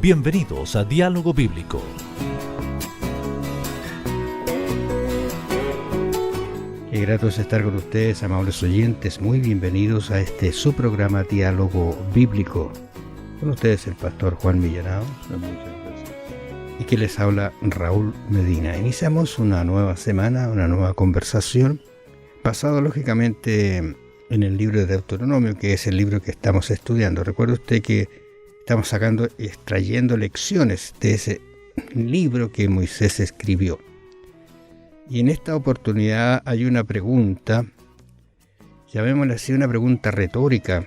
Bienvenidos a Diálogo Bíblico. Qué grato es estar con ustedes, amables oyentes. Muy bienvenidos a su programa Diálogo Bíblico. Con ustedes el pastor Juan Villanao. Muchas gracias. Y que les habla Raúl Medina. Iniciamos una nueva semana, una nueva conversación, basado lógicamente en el libro de Deuteronomio, que es el libro que estamos estudiando. Recuerde usted que estamos extrayendo lecciones de ese libro que Moisés escribió. Y en esta oportunidad hay una pregunta, llamémosla así, una pregunta retórica.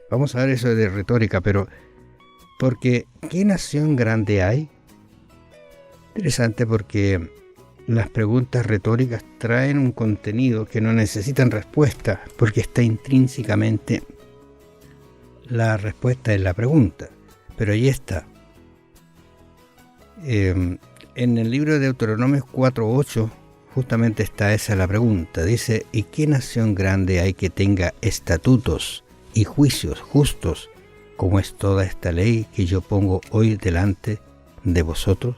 Vamos a ver eso de retórica, pero porque ¿qué nación grande hay? Interesante, porque las preguntas retóricas traen un contenido que no necesitan respuesta, porque está intrínsecamente la respuesta en la pregunta. Pero ahí está. En el libro de Deuteronomio 4:8 justamente está esa la pregunta. Dice: ¿y qué nación grande hay que tenga estatutos y juicios justos, como es toda esta ley que yo pongo hoy delante de vosotros?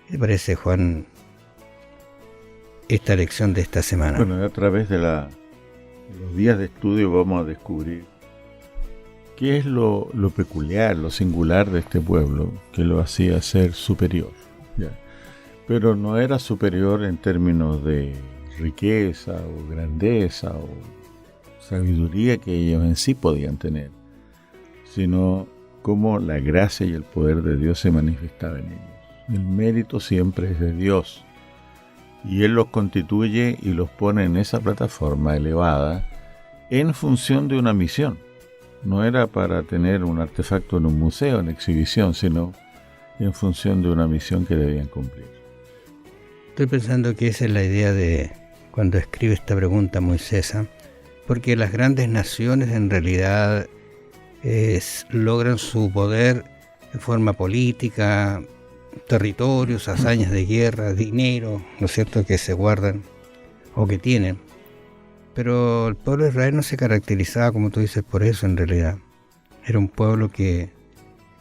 ¿Qué te parece, Juan, esta lección de esta semana? Bueno, a través de los días de estudio vamos a descubrir qué es lo peculiar, lo singular de este pueblo que lo hacía ser superior. ¿Ya? Pero no era superior en términos de riqueza o grandeza o sabiduría que ellos en sí podían tener, sino cómo la gracia y el poder de Dios se manifestaba en ellos. El mérito siempre es de Dios, y Él los constituye y los pone en esa plataforma elevada en función de una misión. No era para tener un artefacto en un museo, en exhibición, sino en función de una misión que debían cumplir. Estoy pensando que esa es la idea de cuando escribe esta pregunta Moisés, porque las grandes naciones en realidad logran su poder de forma política, territorios, hazañas de guerra, dinero, ¿no es cierto?, que se guardan o que tienen. Pero el pueblo de Israel no se caracterizaba, como tú dices, por eso en realidad. Era un pueblo que,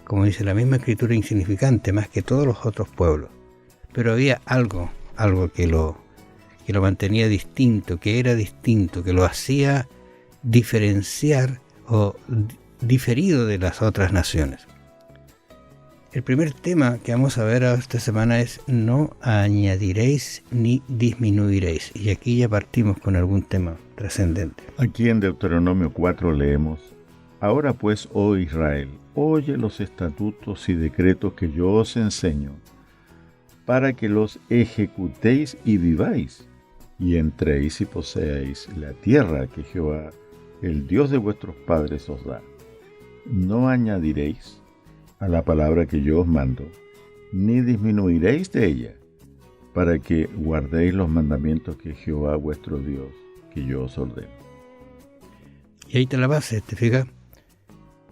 como dice la misma escritura, insignificante, más que todos los otros pueblos. Pero había algo que lo mantenía distinto, que era distinto, que lo hacía diferenciar o diferido de las otras naciones. El primer tema que vamos a ver esta semana es: no añadiréis ni disminuiréis. Y aquí ya partimos con algún tema trascendente. Aquí en Deuteronomio 4 leemos: Ahora pues, oh Israel, oye los estatutos y decretos que yo os enseño, para que los ejecutéis y viváis, y entréis y poseáis la tierra que Jehová, el Dios de vuestros padres, os da. No añadiréis a la palabra que yo os mando, ni disminuiréis de ella, para que guardéis los mandamientos que Jehová vuestro Dios, que yo os ordeno. Y ahí está la base, ¿te fijas?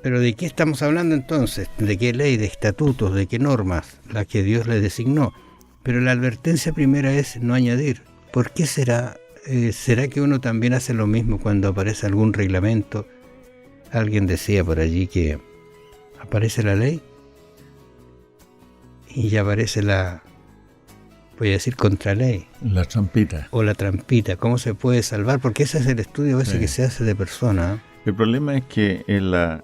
Pero ¿de qué estamos hablando entonces? ¿De qué ley, de estatutos, de qué normas? Las que Dios le designó. Pero la advertencia primera es no añadir. ¿Por qué será? ¿Será que uno también hace lo mismo cuando aparece algún reglamento? Alguien decía por allí que aparece la ley y ya aparece voy a decir, contraley. La trampita. O la trampita. ¿Cómo se puede salvar? Porque ese es el estudio a veces que se hace de persona. El problema es que en la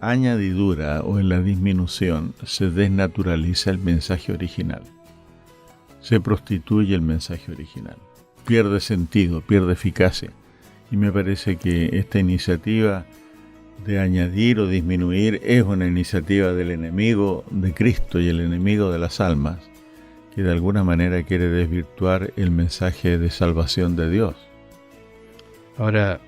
añadidura o en la disminución se desnaturaliza el mensaje original. Se prostituye el mensaje original. Pierde sentido, pierde eficacia. Y me parece que esta iniciativa de añadir o disminuir es una iniciativa del enemigo de Cristo y el enemigo de las almas, que de alguna manera quiere desvirtuar el mensaje de salvación de Dios. Ahora,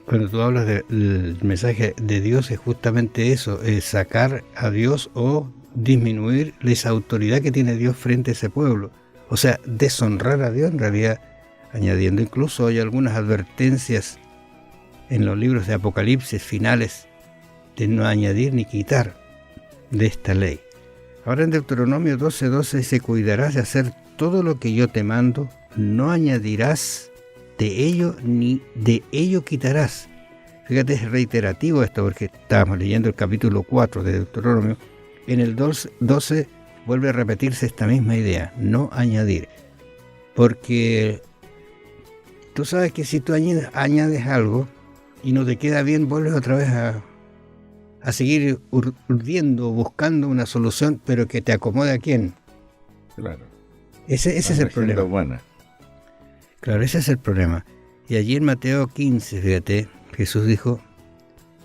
cuando tú hablas del mensaje de Dios, es justamente eso, es sacar a Dios o disminuir esa autoridad que tiene Dios frente a ese pueblo. O sea, deshonrar a Dios en realidad, añadiendo. Incluso hay algunas advertencias en los libros de Apocalipsis finales de no añadir ni quitar de esta ley. Ahora en Deuteronomio 12:12 dice: cuidarás de hacer todo lo que yo te mando, no añadirás de ello ni de ello quitarás. Fíjate, es reiterativo esto, porque estábamos leyendo el capítulo 4 de Deuteronomio. En el 12 vuelve a repetirse esta misma idea, no añadir. Porque tú sabes que si tú añades algo y no te queda bien, vuelves otra vez a seguir urdiendo, buscando una solución, pero que te acomode a quién. Claro. Ese es el problema. Buena. Claro, ese es el problema. Y allí en Mateo 15, fíjate, Jesús dijo,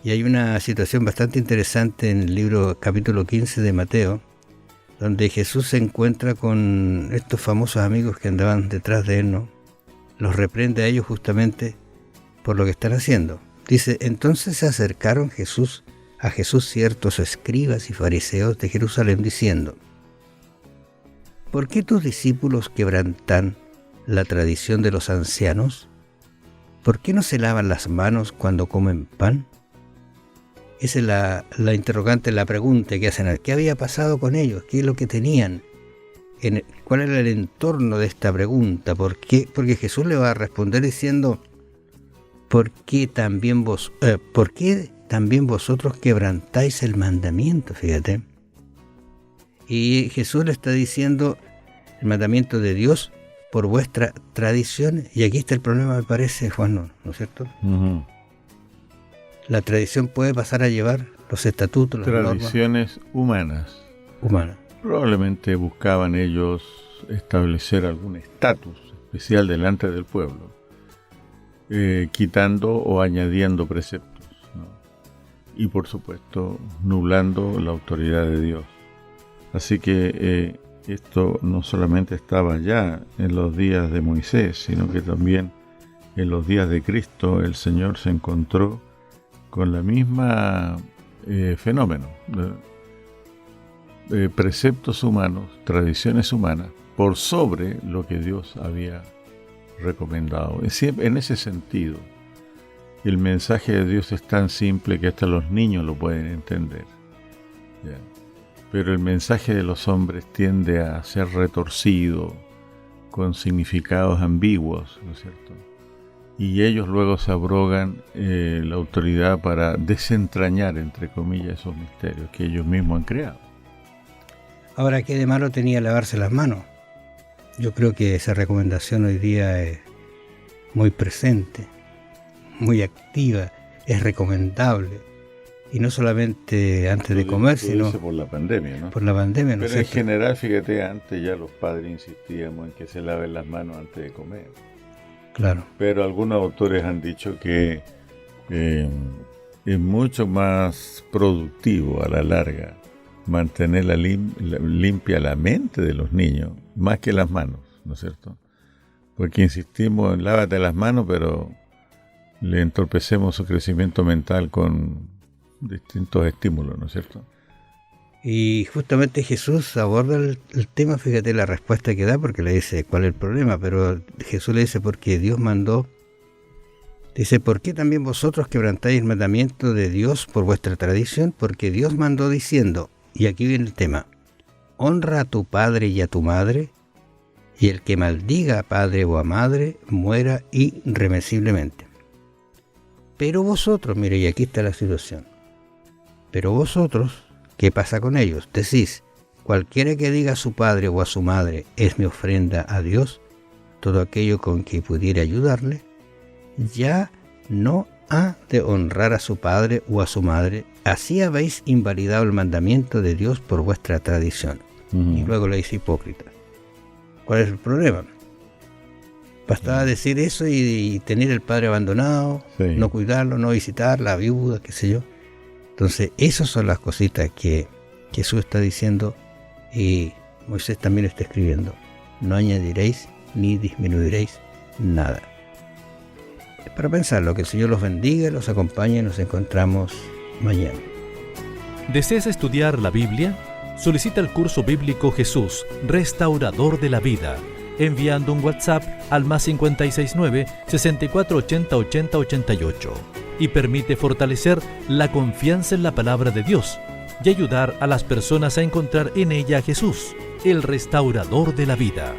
y hay una situación bastante interesante en el libro capítulo 15 de Mateo, donde Jesús se encuentra con estos famosos amigos que andaban detrás de él, ¿no? Los reprende a ellos justamente por lo que están haciendo. Dice, entonces se acercaron a Jesús ciertos escribas y fariseos de Jerusalén diciendo, ¿por qué tus discípulos quebrantan la tradición de los ancianos? ¿Por qué no se lavan las manos cuando comen pan? Esa es la interrogante, la pregunta que hacen. ¿Qué había pasado con ellos? ¿Qué es lo que tenían? ¿Cuál era el entorno de esta pregunta? ¿Por qué? Porque Jesús le va a responder diciendo, ¿por qué también vosotros quebrantáis el mandamiento? Fíjate. Y Jesús le está diciendo el mandamiento de Dios por vuestra tradición. Y aquí está el problema, me parece, Juan, ¿no es cierto? Uh-huh. La tradición puede pasar a llevar los estatutos, las tradiciones humanas. Probablemente buscaban ellos establecer algún estatus especial delante del pueblo, quitando o añadiendo preceptos, ¿no? Y por supuesto nublando la autoridad de Dios. Así que esto no solamente estaba ya en los días de Moisés, sino que también en los días de Cristo el Señor se encontró con la misma fenómeno, preceptos humanos, tradiciones humanas, por sobre lo que Dios había recomendado. En ese sentido, el mensaje de Dios es tan simple que hasta los niños lo pueden entender. ¿Ya? Pero el mensaje de los hombres tiende a ser retorcido, con significados ambiguos, ¿no es cierto? Y ellos luego se abrogan la autoridad para desentrañar, entre comillas, esos misterios que ellos mismos han creado. Ahora, ¿qué de malo tenía lavarse las manos? Yo creo que esa recomendación hoy día es muy presente, muy activa, es recomendable. Y no solamente antes de comer, sino por la pandemia, ¿no? Por la pandemia, ¿no? Pero en general, fíjate, antes ya los padres insistíamos en que se laven las manos antes de comer. Claro. Pero algunos autores han dicho que es mucho más productivo a la larga mantener limpia la mente de los niños más que las manos, ¿no es cierto? Porque insistimos en lávate las manos, pero le entorpecemos su crecimiento mental con distintos estímulos, ¿no es cierto? Y justamente Jesús aborda el tema, fíjate la respuesta que da, porque le dice cuál es el problema, pero Jesús le dice porque Dios mandó, dice, ¿por qué también vosotros quebrantáis el mandamiento de Dios por vuestra tradición? Porque Dios mandó diciendo, y aquí viene el tema, honra a tu padre y a tu madre, y el que maldiga a padre o a madre muera irremisiblemente. Pero vosotros, mire, y aquí está la situación, pero vosotros, ¿qué pasa con ellos? Decís, cualquiera que diga a su padre o a su madre, es mi ofrenda a Dios, todo aquello con que pudiera ayudarle, ya no ha de honrar a su padre o a su madre, así habéis invalidado el mandamiento de Dios por vuestra tradición. Y luego le dice hipócrita. ¿Cuál es el problema? Bastaba decir eso y tener el padre abandonado, no cuidarlo, no visitar, la viuda, qué sé yo. Entonces, esas son las cositas que Jesús está diciendo y Moisés también está escribiendo. No añadiréis ni disminuiréis nada. Es para pensarlo, que el Señor los bendiga, los acompañe y nos encontramos mañana. ¿Deseas estudiar la Biblia? Solicita el curso bíblico Jesús, Restaurador de la Vida, enviando un WhatsApp al +569 6480 8088 y permite fortalecer la confianza en la palabra de Dios y ayudar a las personas a encontrar en ella a Jesús, el Restaurador de la Vida.